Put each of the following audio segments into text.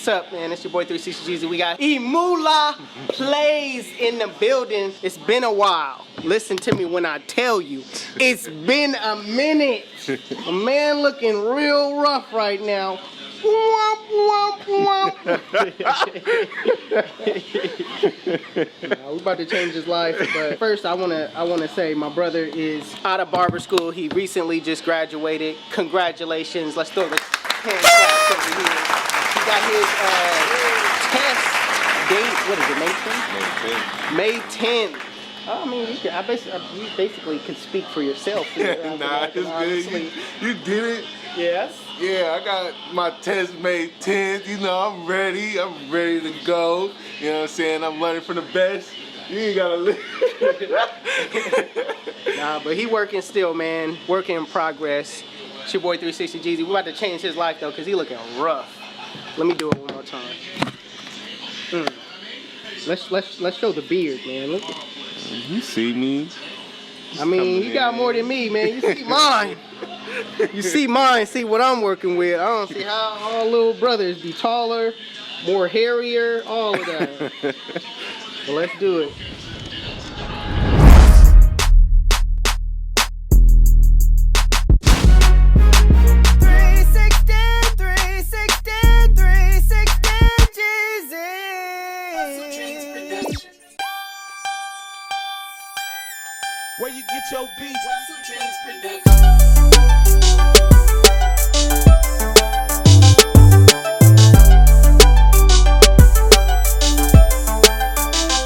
what's up, man? It's your boy 360 Jeezy. We got Imula Plays in the building. It's been a while. Listen to me when I tell you. It's been a minute. A man looking real rough right now. Womp, womp, womp. We're about to change his life, but first I wanna say my brother is out of barber school. He recently just graduated. Congratulations. Let's throw the hand claps over here. He got his test date. What is it? May 10th. May 10th. I mean, you basically can speak for yourself. Nah, it's good. You did it. Yes. Yeah, I got my test May 10th. You know, I'm ready. I'm ready to go. You know what I'm saying? I'm learning from the best. You ain't gotta live. Nah, but he working still, man. Working in progress. It's your boy 360 Jeezy. We're about to change his life though, cause he looking rough. Let me do it one more time. Let's show the beard, man. Look. You see me? I mean, you got more than me, man. You see mine. You see mine. See what I'm working with. I don't see how all little brothers be taller, more hairier, all of that. So let's do it. Where you get your beats?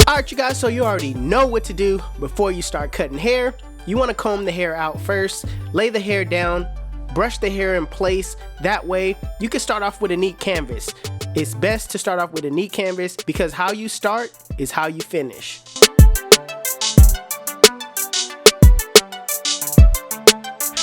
Alright you guys, so you already know what to do before you start cutting hair. You want to comb the hair out first, lay the hair down, brush the hair in place. That way you can start off with a neat canvas. It's best to start off with a neat canvas because how you start is how you finish.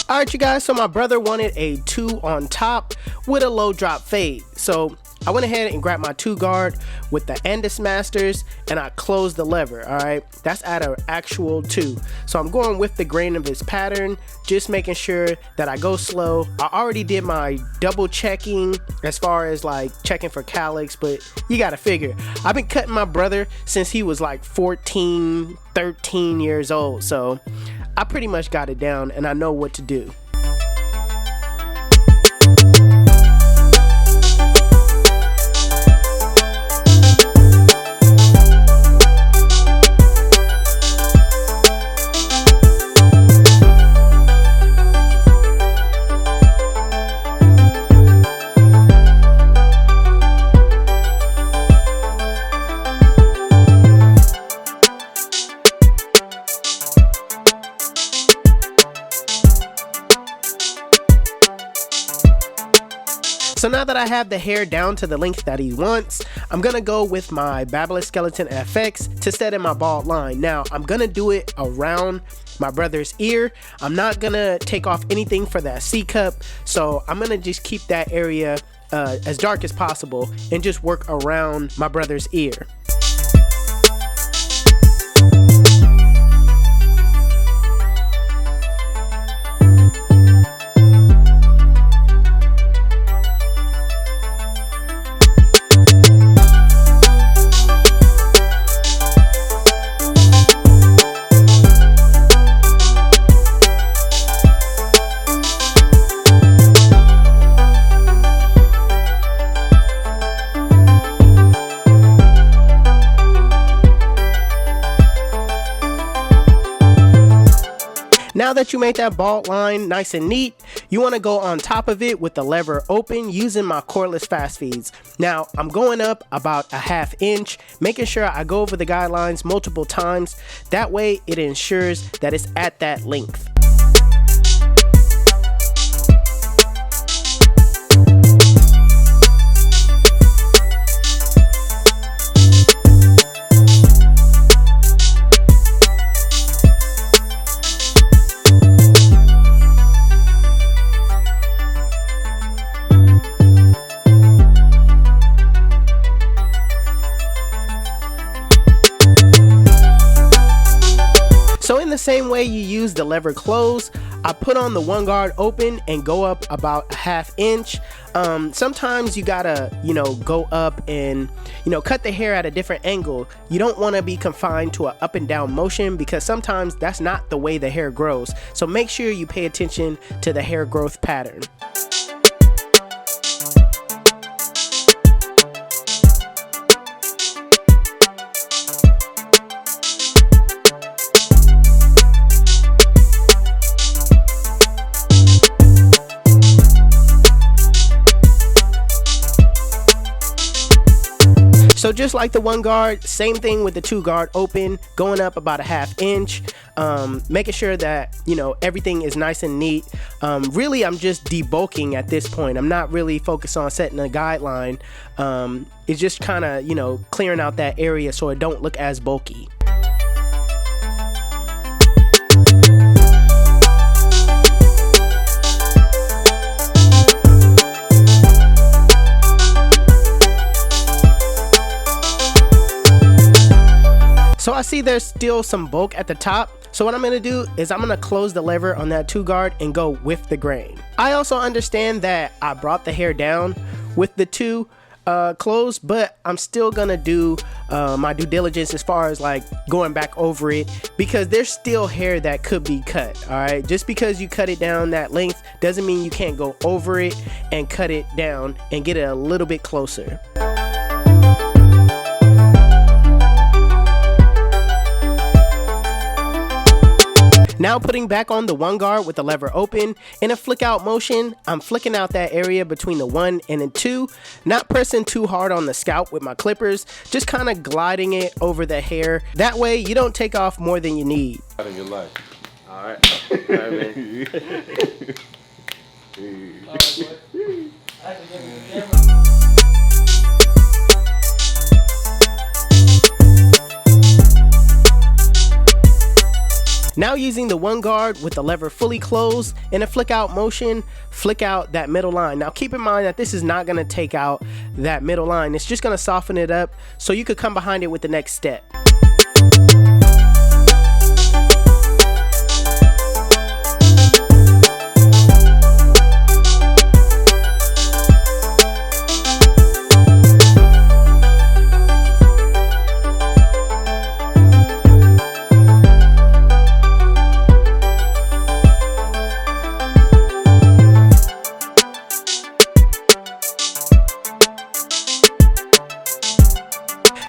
Alright you guys, so my brother wanted a 2 on top with a low drop fade. So I went ahead and grabbed my 2 guard with the Andis Masters and I closed the lever, alright? That's at an actual 2. So I'm going with the grain of his pattern, just making sure that I go slow. I already did my double checking as far as like checking for calyx, but you gotta figure. I've been cutting my brother since he was like 14, 13 years old. So I pretty much got it down and I know what to do. So now that I have the hair down to the length that he wants, I'm gonna go with my Babyliss Skeleton FX to set in my bald line. Now I'm gonna do it around my brother's ear. I'm not gonna take off anything for that C cup, so I'm gonna just keep that area as dark as possible and just work around my brother's ear. Now that you made that bald line nice and neat, you want to go on top of it with the lever open using my cordless fast feeds. Now I'm going up about a ½ inch, making sure I go over the guidelines multiple times. That way it ensures that it's at that length. same way you use the lever close, I put on the one guard open and go up about a 1/2 inch. Sometimes you gotta, go up and, cut the hair at a different angle. You don't want to be confined to an up and down motion because sometimes that's not the way the hair grows. So make sure you pay attention to the hair growth pattern. So just like the one guard, same thing with the two guard open, going up about a 1/2 inch, making sure that, everything is nice and neat. Really, I'm just debulking at this point. I'm not really focused on setting a guideline. It's just kind of, clearing out that area so it don't look as bulky. So I see there's still some bulk at the top. So what I'm gonna do is I'm gonna close the lever on that two guard and go with the grain. I also understand that I brought the hair down with the two closed, but I'm still gonna do my due diligence as far as like going back over it because there's still hair that could be cut. All right, just because you cut it down that length doesn't mean you can't go over it and cut it down and get it a little bit closer. Now putting back on the one guard with the lever open. In a flick out motion, I'm flicking out that area between the 1 and the 2, not pressing too hard on the scalp with my clippers, just kind of gliding it over the hair. That way you don't take off more than you need. Out of your life. All right. All right, man. Now using the one guard with the lever fully closed, in a flick out motion, flick out that middle line. Now keep in mind that this is not gonna take out that middle line. It's just gonna soften it up so you could come behind it with the next step.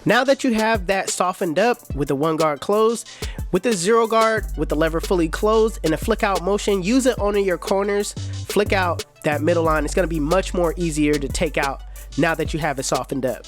Now that you have that softened up with the one guard closed, with the zero guard with the lever fully closed in a flick out motion, use it on your corners, flick out that middle line. It's going to be much more easier to take out now that you have it softened up.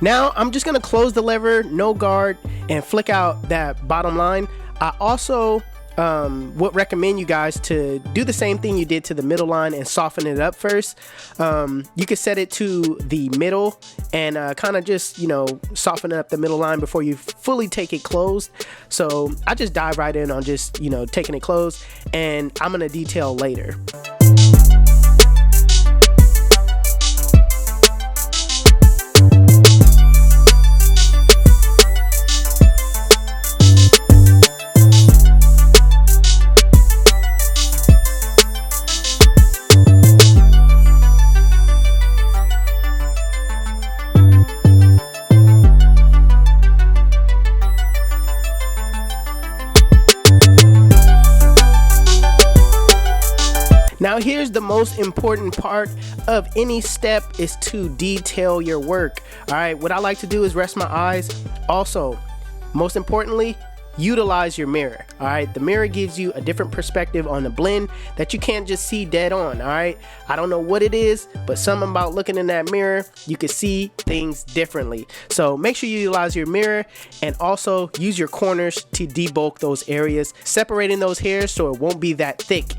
Now I'm just gonna close the lever, no guard, and flick out that bottom line. I also would recommend you guys to do the same thing you did to the middle line and soften it up first. You can set it to the middle and kind of just, soften up the middle line before you fully take it closed. So I just dive right in on just, taking it closed, and I'm gonna detail later. Now here's the most important part of any step is to detail your work. All right, what I like to do is rest my eyes. Also, most importantly, utilize your mirror. All right, the mirror gives you a different perspective on the blend that you can't just see dead on. All right, I don't know what it is, but something about looking in that mirror, you can see things differently. So make sure you utilize your mirror, and also use your corners to debulk those areas, separating those hairs so it won't be that thick.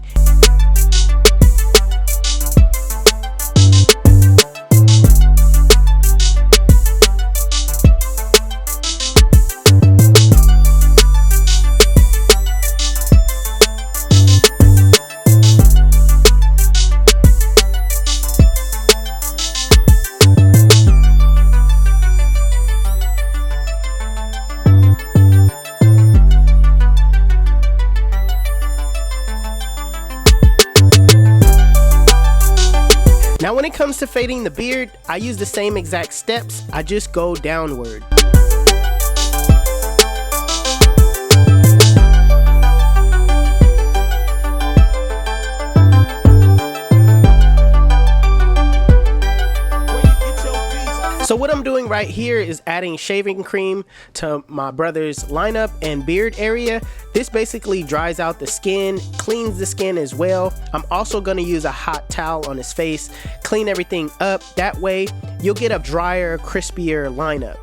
Now when it comes to fading the beard, I use the same exact steps, I just go downward. So what I'm doing right here is adding shaving cream to my brother's lineup and beard area. This basically dries out the skin, cleans the skin as well. I'm also going to use a hot towel on his face, clean everything up. That way you'll get a drier, crispier lineup.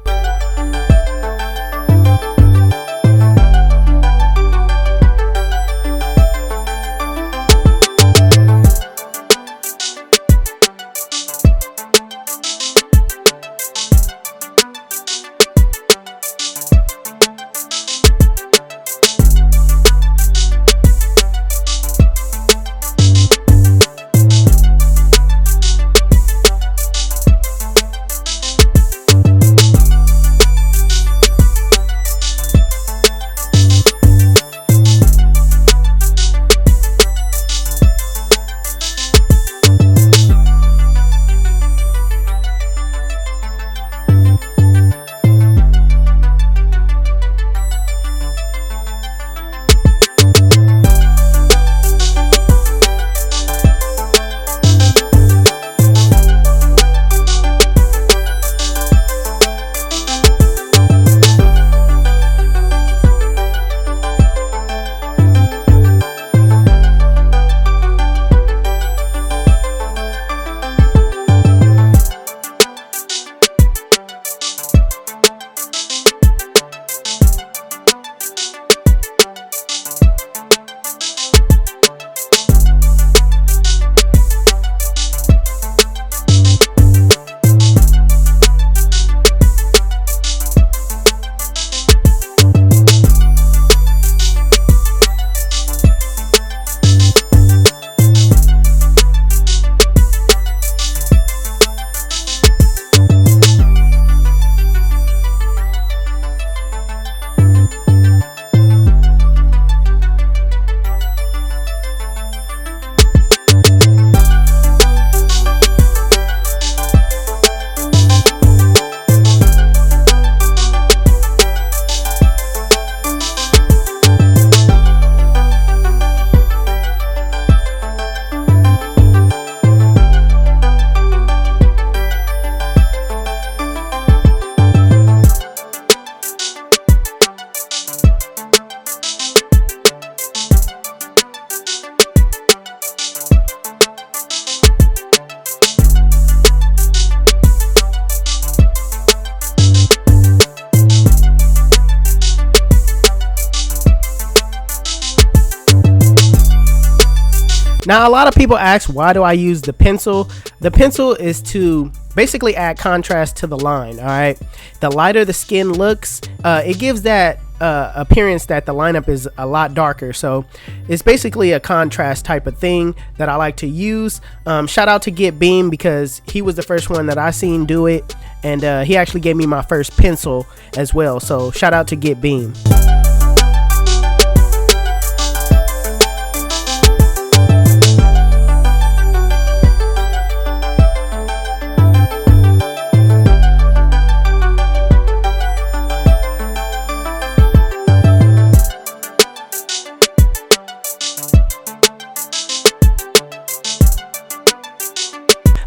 Now, a lot of people ask, why do I use the pencil? The pencil is to basically add contrast to the line. All right, the lighter the skin looks, it gives that appearance that the lineup is a lot darker. So it's basically a contrast type of thing that I like to use. Shout out to Get Beam, because he was the first one that I seen do it, and he actually gave me my first pencil as well. So shout out to Get Beam.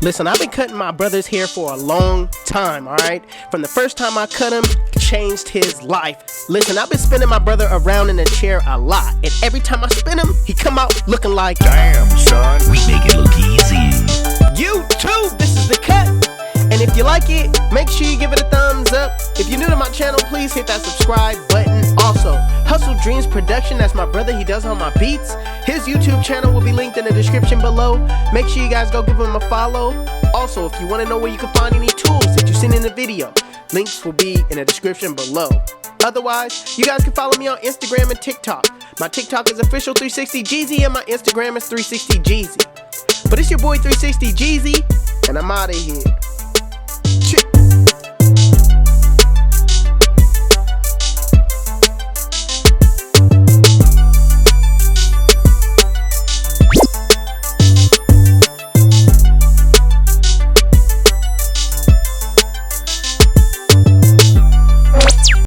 Listen, I've been cutting my brother's hair for a long time, all right? From the first time I cut him, changed his life Listen, I've been spinning my brother around in a chair a lot, and every time I spin him, he come out looking like, damn, son, we make it look easy. YouTube, this is the cut. And if you like it, make sure you give it a thumbs up. If you're new to my channel, please hit that subscribe button. Also, Hustle Dreams Production, that's my brother, he does all my beats. His YouTube channel will be linked in the description below. Make sure you guys go give him a follow. Also, if you want to know where you can find any tools that you've seen in the video, links will be in the description below. Otherwise, you guys can follow me on Instagram and TikTok. My TikTok is official360Jeezy and my Instagram is 360Jeezy. But it's your boy 360Jeezy, and I'm out of here.